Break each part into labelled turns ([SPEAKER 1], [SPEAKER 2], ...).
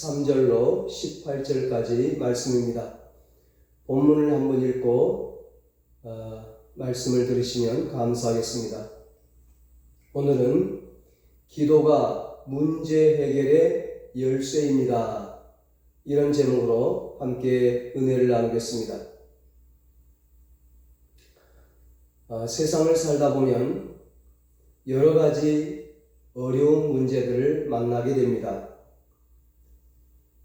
[SPEAKER 1] 13절로 18절까지 말씀입니다. 본문을 한번 읽고 말씀을 들으시면 감사하겠습니다. 오늘은 기도가 문제 해결의 열쇠입니다. 이런 제목으로 함께 은혜를 나누겠습니다. 세상을 살다 보면 여러 가지 어려운 문제들을 만나게 됩니다.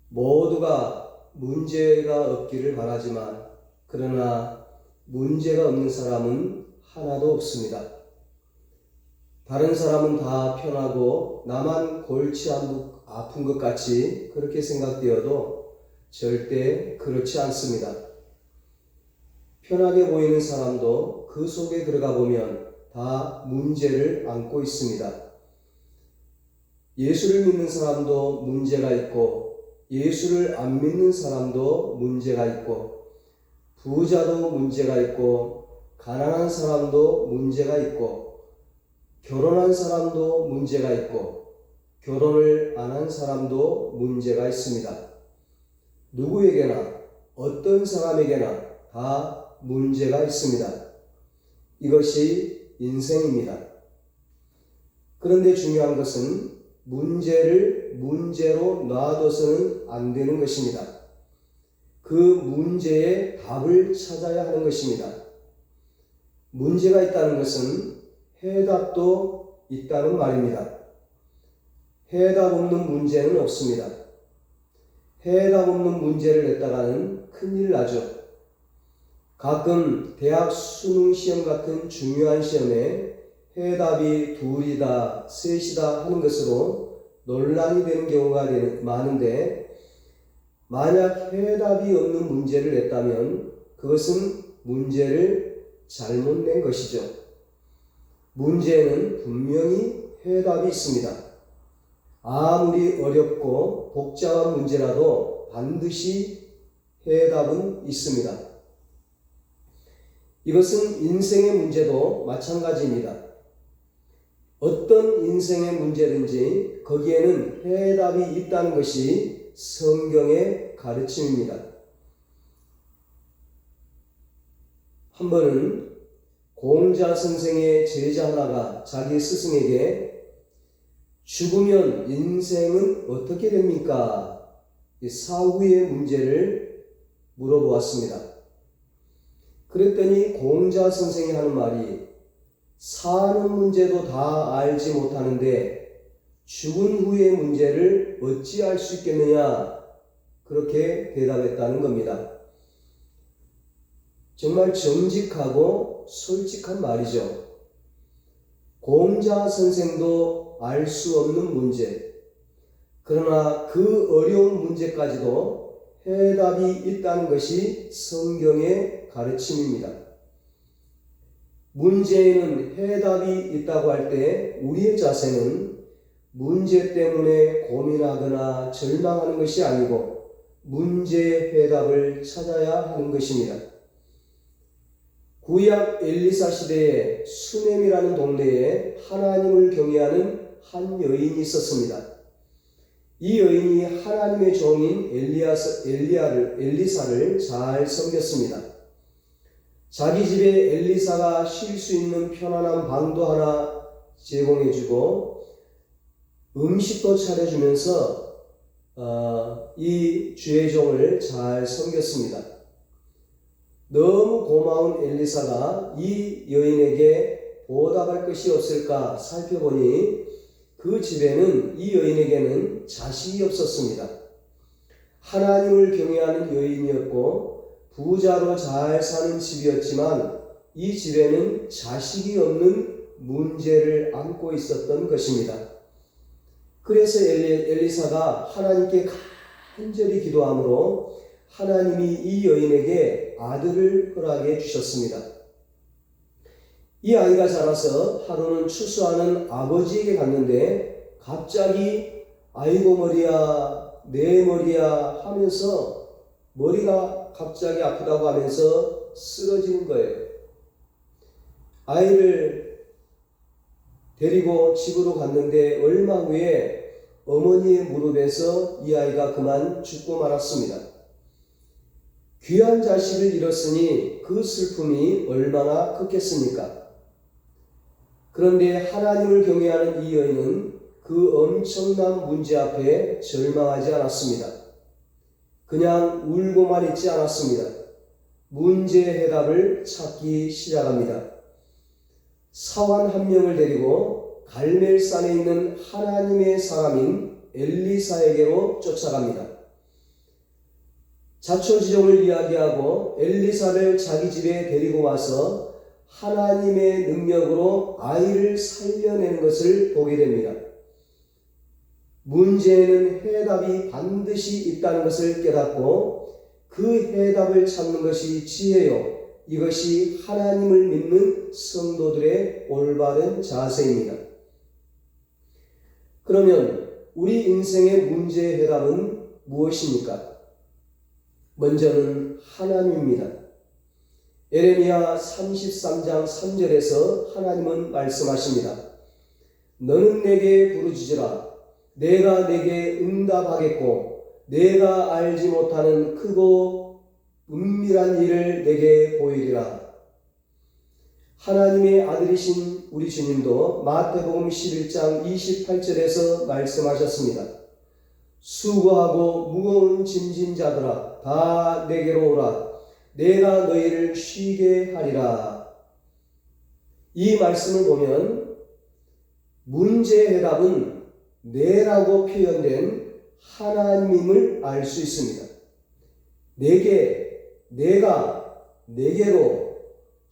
[SPEAKER 1] 모두가 문제가 없기를 바라지만 그러나 문제가 없는 사람은 하나도 없습니다. 다른 사람은 다 편하고 나만 골치 아픈 것 같이 그렇게 생각되어도 절대 그렇지 않습니다. 편하게 보이는 사람도 그 속에 들어가 보면 다 문제를 안고 있습니다. 예수를 믿는 사람도 문제가 있고 예수를 안 믿는 사람도 문제가 있고 부자도 문제가 있고 가난한 사람도 문제가 있고 결혼한 사람도 문제가 있고 결혼을 안 한 사람도 문제가 있습니다. 누구에게나 어떤 사람에게나 다 문제가 있습니다. 이것이 인생입니다. 그런데 중요한 것은 문제를 문제로 놔둬서는 안 되는 것입니다. 그 문제의 답을 찾아야 하는 것입니다. 문제가 있다는 것은 해답도 있다는 말입니다. 해답 없는 문제는 없습니다. 해답 없는 문제를 냈다가는 큰일 나죠. 가끔 대학 수능 시험 같은 중요한 시험에 해답이 둘이다, 셋이다 하는 것으로 논란이 되는 경우가 많은데 만약 해답이 없는 문제를 냈다면 그것은 문제를 잘못 낸 것이죠. 문제에는 분명히 해답이 있습니다. 아무리 어렵고 복잡한 문제라도 반드시 해답은 있습니다. 이것은 인생의 문제도 마찬가지입니다. 어떤 인생의 문제든지 거기에는 해답이 있다는 것이 성경의 가르침입니다. 한 번은 공자 선생의 제자 하나가 자기 스승에게 죽으면 인생은 어떻게 됩니까? 이 사후의 문제를 물어보았습니다. 그랬더니 공자 선생이 하는 말이 사는 문제도 다 알지 못하는데 죽은 후의 문제를 어찌 알 수 있겠느냐, 그렇게 대답했다는 겁니다. 정말 정직하고 솔직한 말이죠. 공자 선생도 알 수 없는 문제, 그러나 그 어려운 문제까지도 해답이 있다는 것이 성경의 가르침입니다. 문제에는 해답이 있다고 할 때 우리의 자세는 문제 때문에 고민하거나 절망하는 것이 아니고 문제의 해답을 찾아야 하는 것입니다. 구약 엘리사 시대에 수넴이라는 동네에 하나님을 경외하는 한 여인이 있었습니다. 이 여인이 하나님의 종인 엘리사를 잘 섬겼습니다. 자기 집에 엘리사가 쉴 수 있는 편안한 방도 하나 제공해주고 음식도 차려주면서 이 주의 종을 잘 섬겼습니다. 너무 고마운 엘리사가 이 여인에게 보답할 것이 없을까 살펴보니 그 집에는 이 여인에게는 자식이 없었습니다. 하나님을 경외하는 여인이었고 부자로 잘 사는 집이었지만 이 집에는 자식이 없는 문제를 안고 있었던 것입니다. 그래서 엘리사가 하나님께 간절히 기도함으로 하나님이 이 여인에게 아들을 허락해 주셨습니다. 이 아이가 자라서 하루는 추수하는 아버지에게 갔는데 갑자기 아이고 머리야 내 머리야 하면서 머리가 갑자기 아프다고 하면서 쓰러지는 거예요. 아이를 데리고 집으로 갔는데 얼마 후에 어머니의 무릎에서 이 아이가 그만 죽고 말았습니다. 귀한 자식을 잃었으니 그 슬픔이 얼마나 컸겠습니까? 그런데 하나님을 경외하는 이 여인은 그 엄청난 문제 앞에 절망하지 않았습니다. 그냥 울고만 있지 않았습니다. 문제의 해답을 찾기 시작합니다. 사환 한 명을 데리고 갈멜산에 있는 하나님의 사람인 엘리사에게로 쫓아갑니다. 자초지종을 이야기하고 엘리사를 자기 집에 데리고 와서 하나님의 능력으로 아이를 살려내는 것을 보게 됩니다. 문제에는 해답이 반드시 있다는 것을 깨닫고 그 해답을 찾는 것이 지혜요. 이것이 하나님을 믿는 성도들의 올바른 자세입니다. 그러면 우리 인생의 문제의 해답은 무엇입니까? 먼저는 하나님입니다. 에레미야 33장 3절에서 하나님은 말씀하십니다. 너는 내게 부르짖으라. 내가 내게 응답하겠고 내가 알지 못하는 크고 은밀한 일을 내게 보이리라. 하나님의 아들이신 우리 주님도 마태복음 11장 28절에서 말씀하셨습니다. 수고하고 무거운 짐진 자들아 다 내게로 오라. 내가 너희를 쉬게 하리라. 이 말씀을 보면 문제의 해답은 내라고 표현된 하나님임을 알 수 있습니다. 내가, 내게로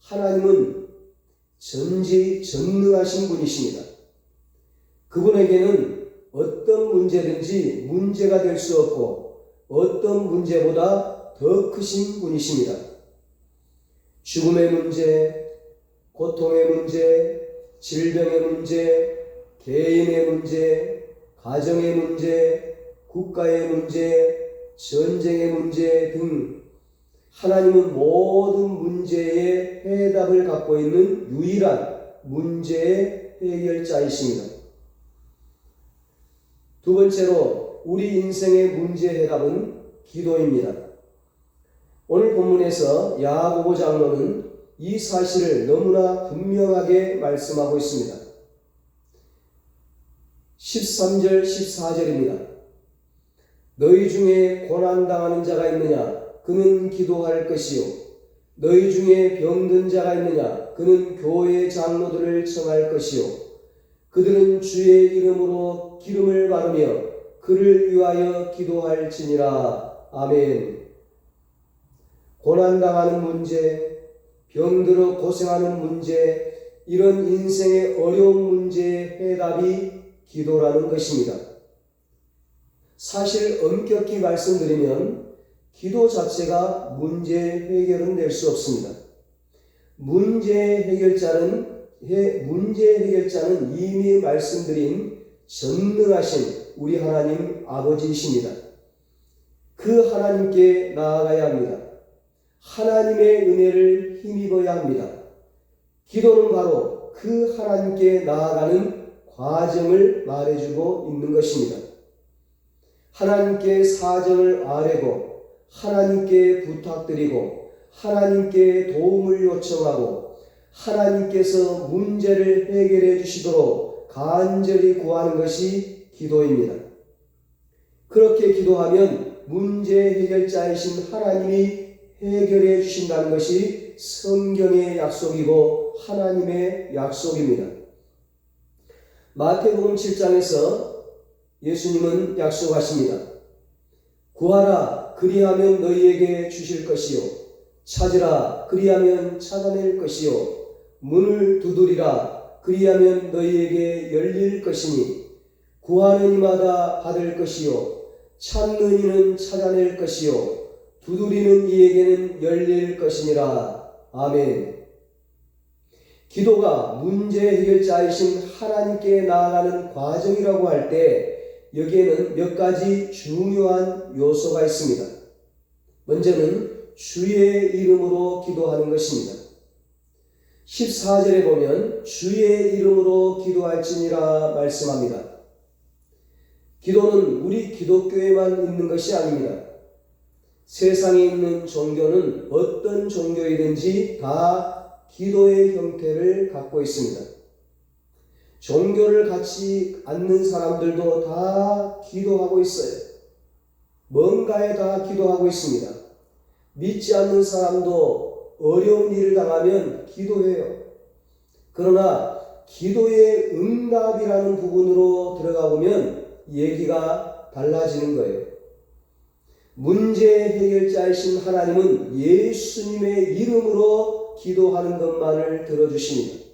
[SPEAKER 1] 하나님은 전지전능하신 분이십니다. 그분에게는 어떤 문제든지 문제가 될 수 없고 어떤 문제보다 더 크신 분이십니다. 죽음의 문제, 고통의 문제, 질병의 문제, 개인의 문제, 가정의 문제, 국가의 문제, 전쟁의 문제 등 하나님은 모든 문제의 해답을 갖고 있는 유일한 문제의 해결자이십니다. 두 번째로 우리 인생의 문제 해답은 기도입니다. 오늘 본문에서 야고보 장로는 이 사실을 너무나 분명하게 말씀하고 있습니다. 13절 14절입니다. 너희 중에 고난당하는 자가 있느냐? 그는 기도할 것이요. 너희 중에 병든 자가 있느냐? 그는 교회 장로들을 청할 것이요. 그들은 주의 이름으로 기름을 바르며 그를 위하여 기도할지니라. 아멘. 고난당하는 문제, 병들어 고생하는 문제, 이런 인생의 어려운 문제의 해답이 기도라는 것입니다. 사실 엄격히 말씀드리면 기도 자체가 문제 해결은 될 수 없습니다. 문제 해결자는 이미 말씀드린 전능하신 우리 하나님 아버지이십니다. 그 하나님께 나아가야 합니다. 하나님의 은혜를 힘입어야 합니다. 기도는 바로 그 하나님께 나아가는 과정을 말해주고 있는 것입니다. 하나님께 사정을 아뢰고 하나님께 부탁드리고 하나님께 도움을 요청하고 하나님께서 문제를 해결해 주시도록 간절히 구하는 것이 기도입니다. 그렇게 기도하면 문제 해결자이신 하나님이 해결해 주신다는 것이 성경의 약속이고 하나님의 약속입니다. 마태복음 7장에서 예수님은 약속하십니다. 구하라 그리하면 너희에게 주실 것이요 찾으라 그리하면 찾아낼 것이요 문을 두드리라 그리하면 너희에게 열릴 것이니 구하는 이마다 받을 것이요 찾는 이는 찾아낼 것이요 두드리는 이에게는 열릴 것이니라. 아멘. 기도가 문제 해결자이신 하나님께 나아가는 과정이라고 할 때 여기에는 몇 가지 중요한 요소가 있습니다. 먼저는 주의 이름으로 기도하는 것입니다. 14절에 보면 주의 이름으로 기도할지니라 말씀합니다. 기도는 우리 기독교에만 있는 것이 아닙니다. 세상에 있는 종교는 어떤 종교이든지 다 기도의 형태를 갖고 있습니다. 종교를 갖지 않는 사람들도 다 기도하고 있어요. 뭔가에 다 기도하고 있습니다. 믿지 않는 사람도 어려운 일을 당하면 기도해요. 그러나 기도의 응답이라는 부분으로 들어가 보면 얘기가 달라지는 거예요. 문제 해결자이신 하나님은 예수님의 이름으로 기도하는 것만을 들어주십니다.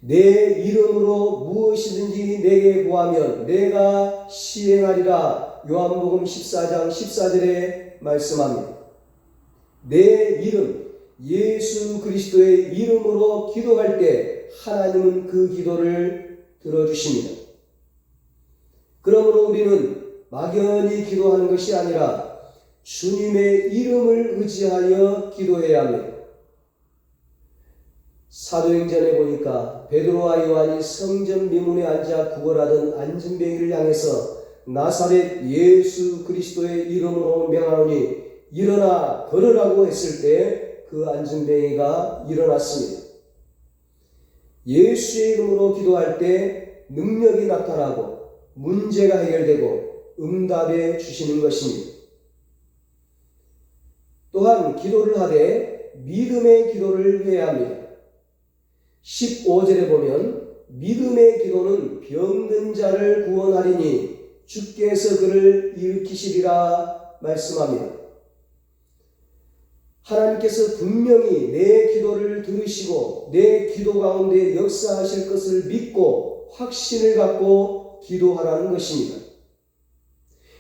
[SPEAKER 1] 내 이름으로 무엇이든지 내게 구하면 내가 시행하리라. 요한복음 14장 14절에 말씀합니다. 내 이름, 예수 그리스도의 이름으로 기도할 때 하나님은 그 기도를 들어주십니다. 그러므로 우리는 막연히 기도하는 것이 아니라 주님의 이름을 의지하여 기도해야 합니다. 사도행전에 보니까 베드로와 요한이 성전 미문에 앉아 구걸하던 안진뱅이를 향해서 나사렛 예수 그리스도의 이름으로 명하노니 일어나 걸으라고 했을 때 그 안진뱅이가 일어났습니다. 예수의 이름으로 기도할 때 능력이 나타나고 문제가 해결되고 응답해 주시는 것입니다. 또한 기도를 하되 믿음의 기도를 해야 합니다. 15절에 보면 믿음의 기도는 병든 자를 구원하리니 주께서 그를 일으키시리라 말씀합니다. 하나님께서 분명히 내 기도를 들으시고 내 기도 가운데 역사하실 것을 믿고 확신을 갖고 기도하라는 것입니다.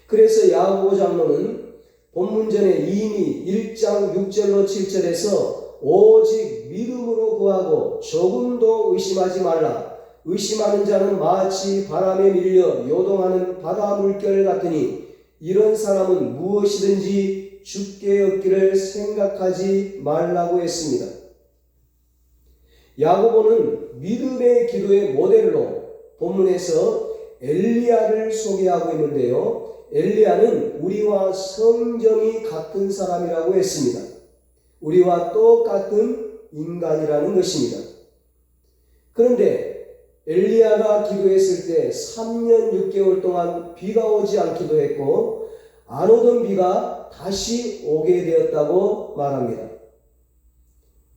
[SPEAKER 1] 그래서 야고보 장로는 본문전에 이미 1장 6절로 7절에서 오직 믿음으로 구하고 조금도 의심하지 말라. 의심하는 자는 마치 바람에 밀려 요동하는 바다 물결 같으니 이런 사람은 무엇이든지 주께 얻기를 생각하지 말라고 했습니다. 야고보는 믿음의 기도의 모델로 본문에서 엘리야를 소개하고 있는데요. 엘리야는 우리와 성정이 같은 사람이라고 했습니다. 우리와 똑같은 인간이라는 것입니다. 그런데 엘리야가 기도했을 때 3년 6개월 동안 비가 오지 않기도 했고 안 오던 비가 다시 오게 되었다고 말합니다.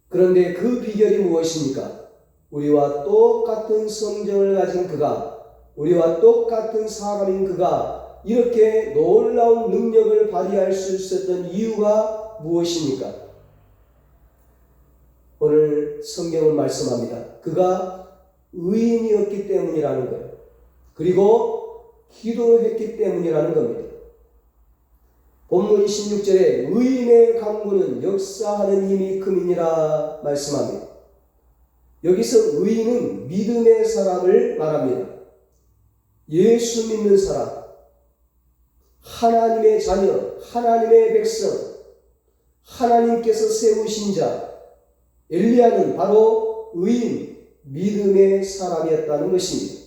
[SPEAKER 1] 그런데 그 비결이 무엇입니까? 우리와 똑같은 성정을 가진 그가, 우리와 똑같은 사람인 그가 이렇게 놀라운 능력을 발휘할 수 있었던 이유가 무엇입니까? 오늘 성경은 말씀합니다. 그가 의인이었기 때문이라는 거예요. 그리고 기도했기 때문이라는 겁니다. 본문 16절에 의인의 강구는 역사하는 힘이 큼이니라 말씀합니다. 여기서 의인은 믿음의 사람을 말합니다. 예수 믿는 사람, 하나님의 자녀, 하나님의 백성, 하나님께서 세우신 자, 엘리야는 바로 의인, 믿음의 사람이었다는 것입니다.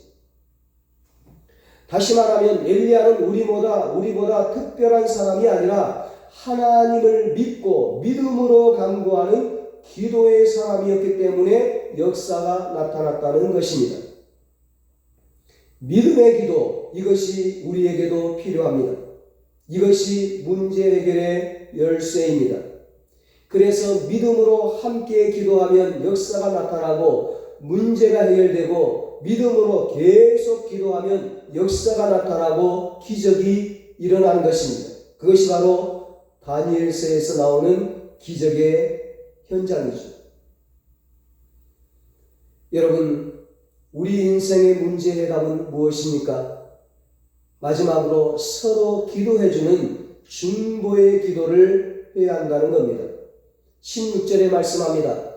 [SPEAKER 1] 다시 말하면 엘리야는 우리보다 특별한 사람이 아니라 하나님을 믿고 믿음으로 간구하는 기도의 사람이었기 때문에 역사가 나타났다는 것입니다. 믿음의 기도, 이것이 우리에게도 필요합니다. 이것이 문제 해결의 열쇠입니다. 그래서 믿음으로 함께 기도하면 역사가 나타나고 문제가 해결되고 믿음으로 계속 기도하면 역사가 나타나고 기적이 일어나는 것입니다. 그것이 바로 다니엘서에서 나오는 기적의 현장이죠. 여러분, 우리 인생의 문제 해답은 무엇입니까? 마지막으로 서로 기도해주는 중보의 기도를 해야 한다는 겁니다. 16절에 말씀합니다.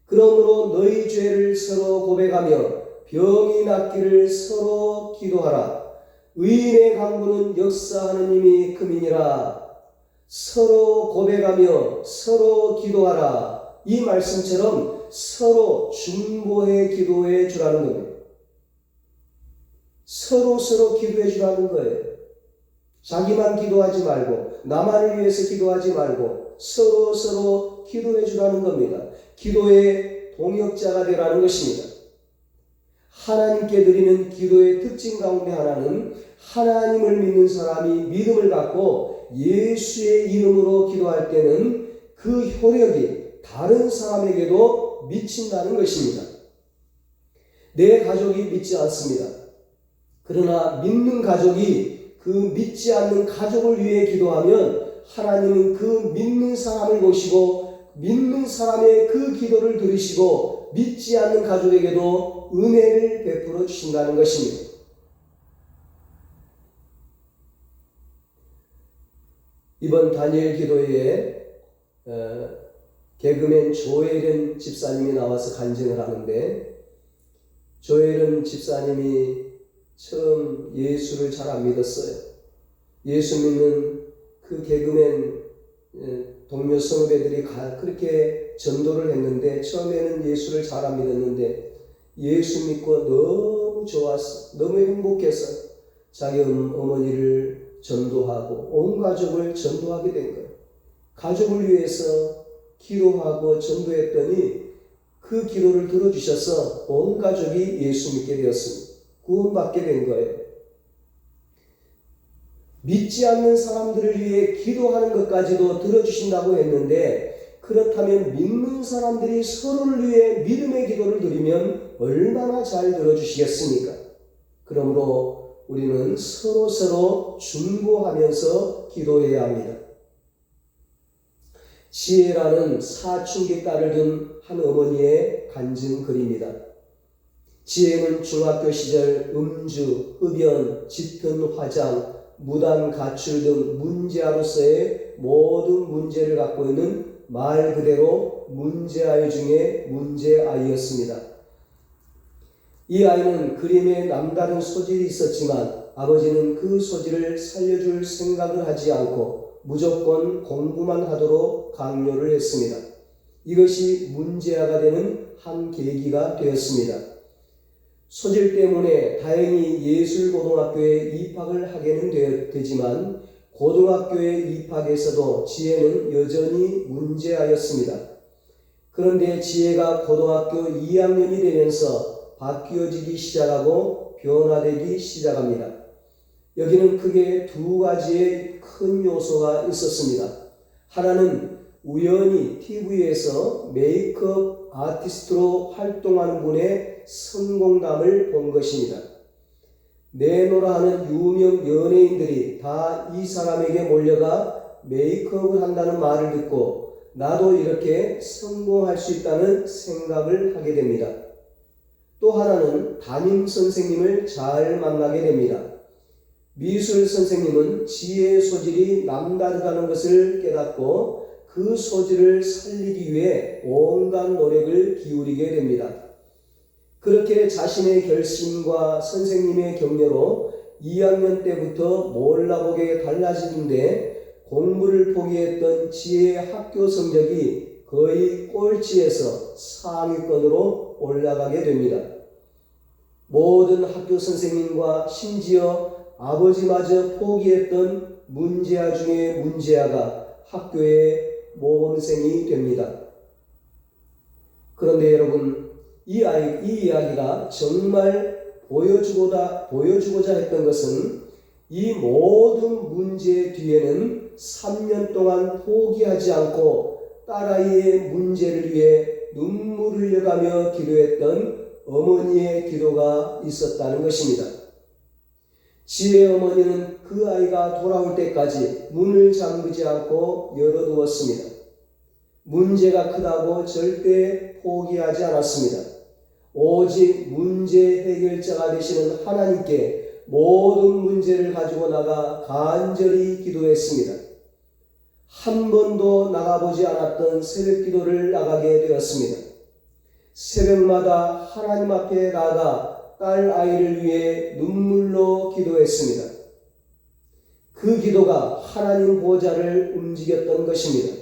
[SPEAKER 1] 그러므로 너희 죄를 서로 고백하며 병이 낫기를 서로 기도하라. 의인의 강구는 역사하는 힘이 큼이니라. 서로 고백하며 서로 기도하라. 이 말씀처럼 서로 중보해 기도해 주라는 겁니다. 서로 기도해 주라는 거예요. 자기만 기도하지 말고, 나만을 위해서 기도하지 말고 서로 기도해 주라는 겁니다. 기도의 동역자가 되라는 것입니다. 하나님께 드리는 기도의 특징 가운데 하나는 하나님을 믿는 사람이 믿음을 갖고 예수의 이름으로 기도할 때는 그 효력이 다른 사람에게도 미친다는 것입니다. 내 가족이 믿지 않습니다. 그러나 믿는 가족이 그 믿지 않는 가족을 위해 기도하면 하나님은 그 믿는 사람을 보시고 믿는 사람의 그 기도를 들으시고 믿지 않는 가족에게도 은혜를 베풀어 주신다는 것입니다. 이번 다니엘 기도회에 개그맨 조엘은 집사님이 나와서 간증을 하는데, 조엘은 집사님이 처음 예수를 잘 안 믿었어요. 예수 믿는 그 개그맨 동료 선후배들이 그렇게 전도를 했는데 처음에는 예수를 잘 안 믿었는데 예수 믿고 너무 좋았어. 너무 행복해서 자기 어머니를 전도하고 온 가족을 전도하게 된 거예요. 가족을 위해서 기도하고 전도했더니 그 기도를 들어주셔서 온 가족이 예수 믿게 되었습니다. 구원받게 된 거예요. 믿지 않는 사람들을 위해 기도하는 것까지도 들어주신다고 했는데, 그렇다면 믿는 사람들이 서로를 위해 믿음의 기도를 드리면 얼마나 잘 들어주시겠습니까? 그러므로 우리는 서로 중보하면서 기도해야 합니다. 지혜라는 사춘기 딸을 둔 한 어머니의 간증 글입니다. 지혜는 중학교 시절 음주, 흡연, 짙은 화장, 무단 가출 등 문제아로서의 모든 문제를 갖고 있는 말 그대로 문제아이 중에 문제아이였습니다. 이 아이는 그림에 남다른 소질이 있었지만 아버지는 그 소질을 살려줄 생각을 하지 않고 무조건 공부만 하도록 강요를 했습니다. 이것이 문제아가 되는 한 계기가 되었습니다. 소질 때문에 다행히 예술고등학교에 입학을 하게는 되지만 고등학교에 입학해서도 지혜는 여전히 문제아였습니다. 그런데 지혜가 고등학교 2학년이 되면서 바뀌어지기 시작하고 변화되기 시작합니다. 여기는 크게 두 가지의 큰 요소가 있었습니다. 하나는 우연히 TV에서 메이크업 아티스트로 활동하는 분의 성공담을 본 것입니다. 내노라 하는 유명 연예인들이 다 이 사람에게 몰려가 메이크업을 한다는 말을 듣고 나도 이렇게 성공할 수 있다는 생각을 하게 됩니다. 또 하나는 담임 선생님을 잘 만나게 됩니다. 미술 선생님은 지혜의 소질이 남다르다는 것을 깨닫고 그 소질을 살리기 위해 온갖 노력을 기울이게 됩니다. 그렇게 자신의 결심과 선생님의 격려로 2학년 때부터 몰라보게 달라지는데 공부를 포기했던 지혜의 학교 성적이 거의 꼴찌에서 상위권으로 올라가게 됩니다. 모든 학교 선생님과 심지어 아버지마저 포기했던 문제아 중에 문제아가 학교의 모범생이 됩니다. 그런데 여러분, 이 이야기가 정말 보여주고자 했던 것은 이 모든 문제 뒤에는 3년 동안 포기하지 않고 딸아이의 문제를 위해 눈물을 흘려가며 기도했던 어머니의 기도가 있었다는 것입니다. 지혜의 어머니는 그 아이가 돌아올 때까지 문을 잠그지 않고 열어두었습니다. 문제가 크다고 절대 포기하지 않았습니다. 오직 문제 해결자가 되시는 하나님께 모든 문제를 가지고 나가 간절히 기도했습니다. 한 번도 나가보지 않았던 새벽 기도를 나가게 되었습니다. 새벽마다 하나님 앞에 나가 딸 아이를 위해 눈물로 기도했습니다. 그 기도가 하나님 보좌를 움직였던 것입니다.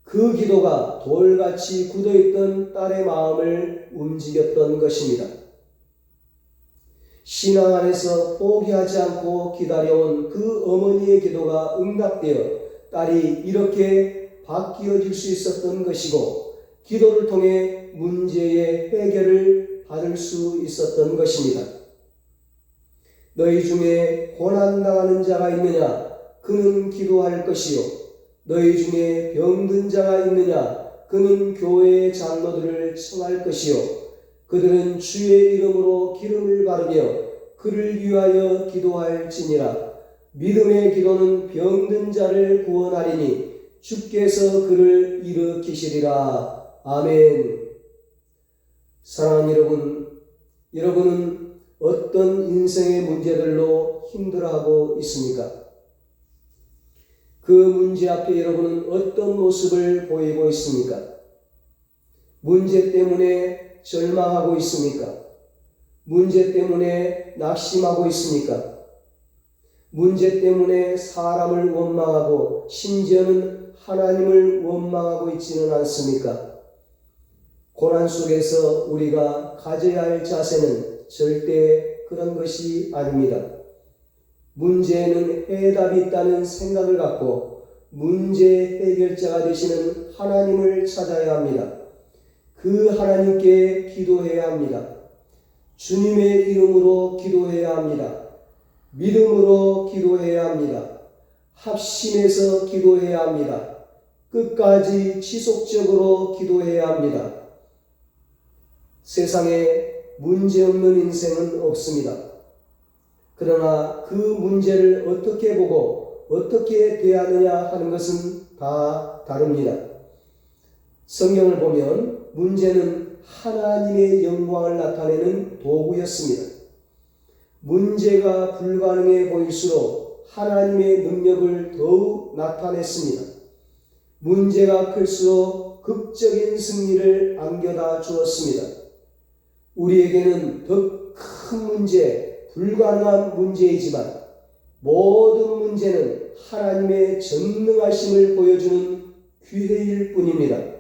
[SPEAKER 1] 그 기도가 돌같이 굳어있던 딸의 마음을 움직였던 것입니다. 신앙 안에서 포기하지 않고 기다려온 그 어머니의 기도가 응답되어 딸이 이렇게 바뀌어질 수 있었던 것이고, 기도를 통해 문제의 해결을 받을 수 있었던 것입니다. 너희 중에 고난당하는 자가 있느냐? 그는 기도할 것이요. 너희 중에 병든 자가 있느냐? 그는 교회의 장로들을 청할 것이요. 그들은 주의 이름으로 기름을 바르며 그를 위하여 기도할지니라. 믿음의 기도는 병든 자를 구원하리니 주께서 그를 일으키시리라. 아멘. 사랑하는 여러분, 여러분은 어떤 인생의 문제들로 힘들어하고 있습니까? 그 문제 앞에 여러분은 어떤 모습을 보이고 있습니까? 문제 때문에 절망하고 있습니까? 문제 때문에 낙심하고 있습니까? 문제 때문에 사람을 원망하고 심지어는 하나님을 원망하고 있지는 않습니까? 고난 속에서 우리가 가져야 할 자세는 절대 그런 것이 아닙니다. 문제에는 해답이 있다는 생각을 갖고 문제 해결자가 되시는 하나님을 찾아야 합니다. 그 하나님께 기도해야 합니다. 주님의 이름으로 기도해야 합니다. 믿음으로 기도해야 합니다. 합심해서 기도해야 합니다. 끝까지 지속적으로 기도해야 합니다. 세상에 문제 없는 인생은 없습니다. 그러나 그 문제를 어떻게 보고 어떻게 대하느냐 하는 것은 다 다릅니다. 성경을 보면 문제는 하나님의 영광을 나타내는 도구였습니다. 문제가 불가능해 보일수록 하나님의 능력을 더욱 나타냈습니다. 문제가 클수록 극적인 승리를 안겨다 주었습니다. 우리에게는 더 큰 문제, 불가능한 문제이지만 모든 문제는 하나님의 전능하심을 보여주는 기회일 뿐입니다.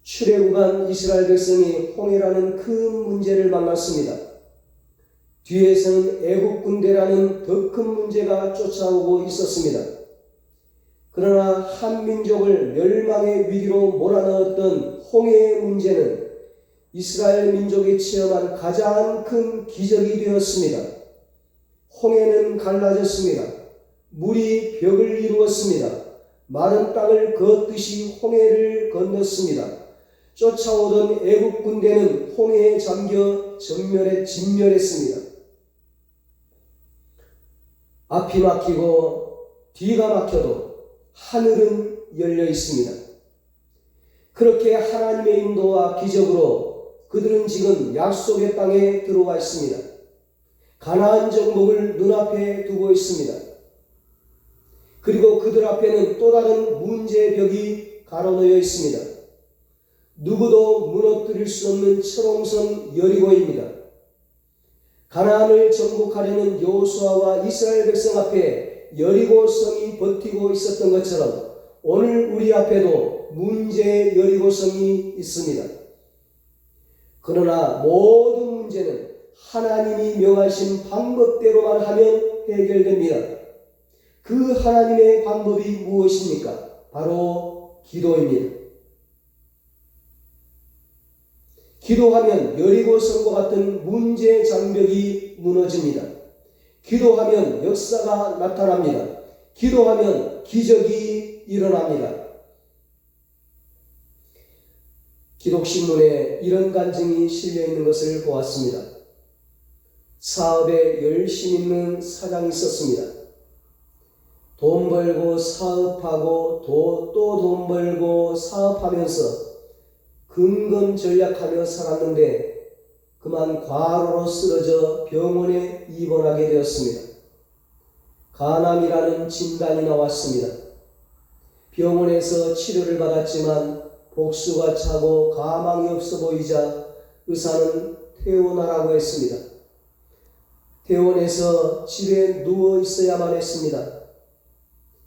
[SPEAKER 1] 출애굽한 이스라엘 백성이 홍해라는 큰 문제를 만났습니다. 뒤에서는 애국 군대라는 더 큰 문제가 쫓아오고 있었습니다. 그러나 한 민족을 멸망의 위기로 몰아넣었던 홍해의 문제는 이스라엘 민족이 체험한 가장 큰 기적이 되었습니다. 홍해는 갈라졌습니다. 물이 벽을 이루었습니다. 마른 땅을 걷듯이 홍해를 건넜습니다. 쫓아오던 애국 군대는 홍해에 잠겨 진멸했습니다. 앞이 막히고 뒤가 막혀도 하늘은 열려 있습니다. 그렇게 하나님의 인도와 기적으로 그들은 지금 약속의 땅에 들어와 있습니다. 가나안 정복을 눈앞에 두고 있습니다. 그리고 그들 앞에는 또 다른 문제의 벽이 가로놓여 있습니다. 누구도 무너뜨릴 수 없는 철옹성 여리고입니다. 가나안을 정복하려는 여호수아와 이스라엘 백성 앞에 여리고성이 버티고 있었던 것처럼 오늘 우리 앞에도 문제의 여리고성이 있습니다. 그러나 모든 문제는 하나님이 명하신 방법대로만 하면 해결됩니다. 그 하나님의 방법이 무엇입니까? 바로 기도입니다. 기도하면 여리고성과 같은 문제 장벽이 무너집니다. 기도하면 역사가 나타납니다. 기도하면 기적이 일어납니다. 기독신문에 이런 간증이 실려있는 것을 보았습니다. 사업에 열심 있는 사장이 있었습니다. 돈 벌고 사업하고 또 돈 벌고 사업하면서 근검전략하며 살았는데 그만 과로로 쓰러져 병원에 입원하게 되었습니다. 간암이라는 진단이 나왔습니다. 병원에서 치료를 받았지만 복수가 차고 가망이 없어 보이자 의사는 퇴원하라고 했습니다. 퇴원해서 집에 누워 있어야만 했습니다.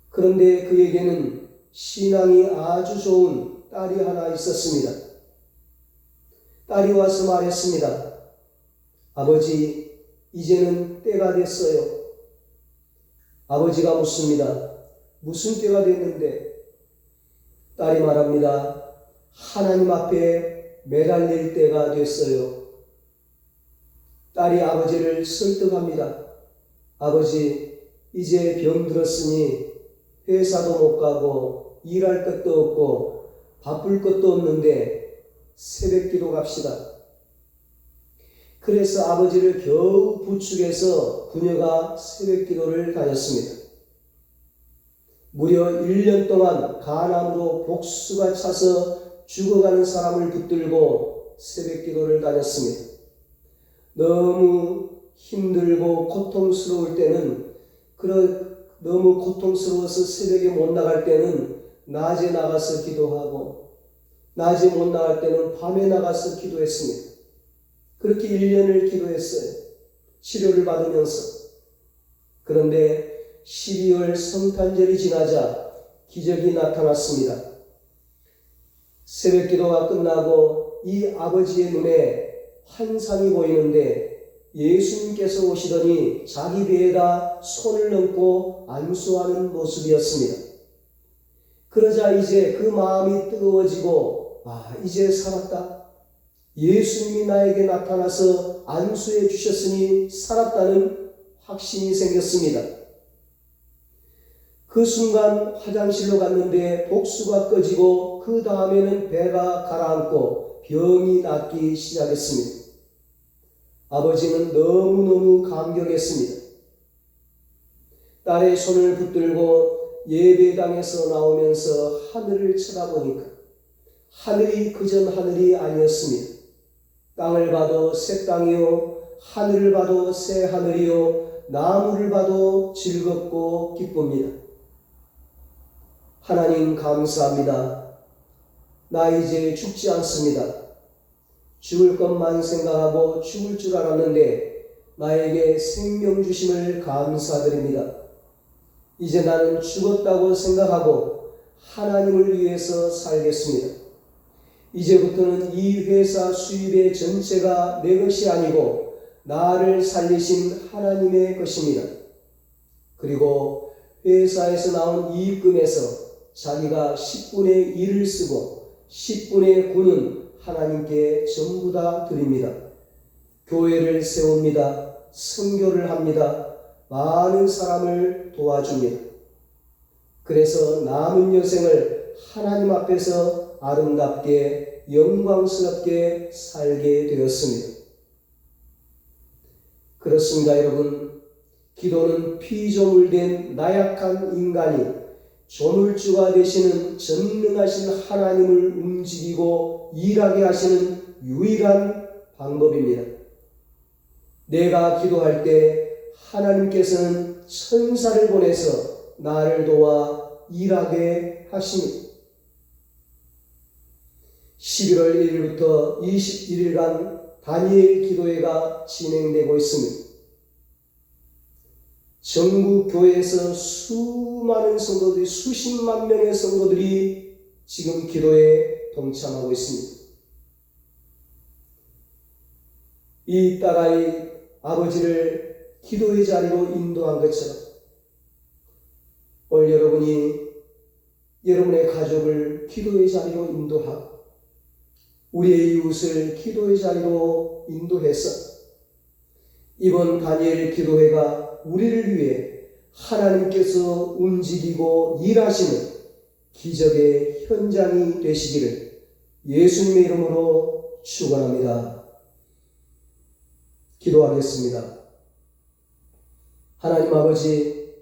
[SPEAKER 1] 그런데 그에게는 신앙이 아주 좋은 딸이 하나 있었습니다. 딸이 와서 말했습니다. 아버지, 이제는 때가 됐어요. 아버지가 묻습니다. 무슨 때가 됐는데? 딸이 말합니다. 하나님 앞에 매달릴 때가 됐어요. 딸이 아버지를 설득합니다. 아버지, 이제 병들었으니 회사도 못 가고 일할 것도 없고 바쁠 것도 없는데 새벽기도 갑시다. 그래서 아버지를 겨우 부축해서 그녀가 새벽기도를 다녔습니다. 무려 1년 동안 간암으로 복수가 차서 죽어가는 사람을 붙들고 새벽기도를 다녔습니다. 너무 힘들고 고통스러울 때는 너무 고통스러워서 새벽에 못 나갈 때는 낮에 나가서 기도하고 낮에 못 나갈 때는 밤에 나가서 기도했습니다. 그렇게 1년을 기도했어요. 치료를 받으면서. 그런데 12월 성탄절이 지나자 기적이 나타났습니다. 새벽 기도가 끝나고 이 아버지의 눈에 환상이 보이는데 예수님께서 오시더니 자기 배에다 손을 얹고 안수하는 모습이었습니다. 그러자 이제 그 마음이 뜨거워지고 이제 살았다. 예수님이 나에게 나타나서 안수해 주셨으니 살았다는 확신이 생겼습니다. 그 순간 화장실로 갔는데 복수가 꺼지고 그 다음에는 배가 가라앉고 병이 낫기 시작했습니다. 아버지는 너무너무 감격했습니다. 딸의 손을 붙들고 예배당에서 나오면서 하늘을 쳐다보니까 하늘이 그전 하늘이 아니었습니다. 땅을 봐도 새 땅이요, 하늘을 봐도 새 하늘이요, 나무를 봐도 즐겁고 기쁩니다. 하나님 감사합니다. 나 이제 죽지 않습니다. 죽을 것만 생각하고 죽을 줄 알았는데 나에게 생명 주심을 감사드립니다. 이제 나는 죽었다고 생각하고 하나님을 위해서 살겠습니다. 이제부터는 이 회사 수입의 전체가 내 것이 아니고 나를 살리신 하나님의 것입니다. 그리고 회사에서 나온 이익금에서 자기가 10분의 1을 쓰고 10분의 9는 하나님께 전부 다 드립니다. 교회를 세웁니다. 선교를 합니다. 많은 사람을 도와줍니다. 그래서 남은 여생을 하나님 앞에서 아름답게 영광스럽게 살게 되었습니다. 그렇습니다, 여러분. 기도는 피조물된 나약한 인간이 조물주가 되시는 전능하신 하나님을 움직이고 일하게 하시는 유일한 방법입니다. 내가 기도할 때 하나님께서는 천사를 보내서 나를 도와 일하게 하십니다. 11월 1일부터 21일간 다니엘 기도회가 진행되고 있습니다. 전국 교회에서 수많은 성도들이, 수십만 명의 성도들이 지금 기도에 동참하고 있습니다. 이 딸아이 아버지를 기도의 자리로 인도한 것처럼 오늘 여러분이 여러분의 가족을 기도의 자리로 인도하고 우리의 이웃을 기도의 자리로 인도해서 이번 다니엘 기도회가 우리를 위해 하나님께서 움직이고 일하시는 기적의 현장이 되시기를 예수님의 이름으로 축원합니다. 기도하겠습니다. 하나님 아버지,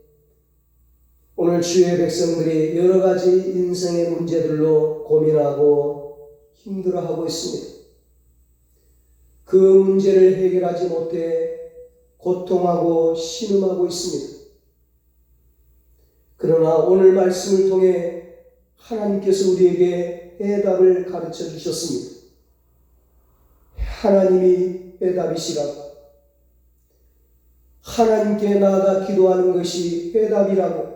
[SPEAKER 1] 오늘 주의 백성들이 여러 가지 인생의 문제들로 고민하고 힘들어하고 있습니다. 그 문제를 해결하지 못해 고통하고 신음하고 있습니다. 그러나 오늘 말씀을 통해 하나님께서 우리에게 해답을 가르쳐 주셨습니다. 하나님이 해답이시라고. 하나님께 나아가 기도하는 것이 해답이라고.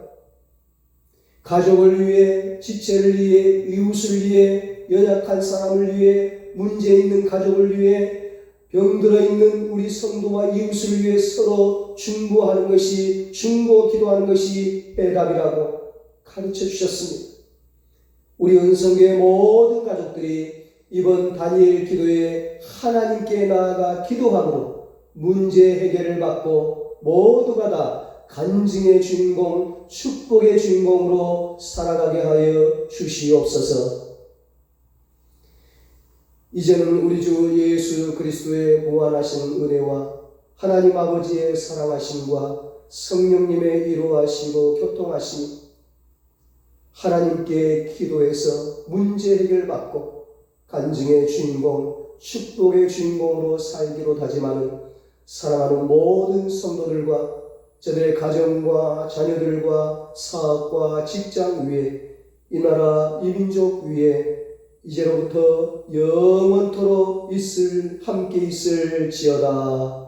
[SPEAKER 1] 가족을 위해, 지체를 위해, 이웃을 위해, 연약한 사람을 위해, 문제 있는 가족을 위해 병들어 있는 우리 성도와 이웃을 위해 서로 중보하는 것이, 중보 기도하는 것이 해답이라고 가르쳐 주셨습니다. 우리 은성교회 모든 가족들이 이번 다니엘 기도에 하나님께 나아가 기도함으로 문제 해결을 받고 모두가 다 간증의 주인공, 축복의 주인공으로 살아가게 하여 주시옵소서. 이제는 우리 주 예수 그리스도의 무한하신 은혜와 하나님 아버지의 사랑하심과 성령님의 이루하시고 교통하심이 하나님께 기도해서 문제 해결받고 간증의 주인공, 축복의 주인공으로 살기로 다짐하는 사랑하는 모든 성도들과 저들의 가정과 자녀들과 사업과 직장 위에, 이 나라 이 민족 위에 이제로부터 영원토록 함께 있을지어다.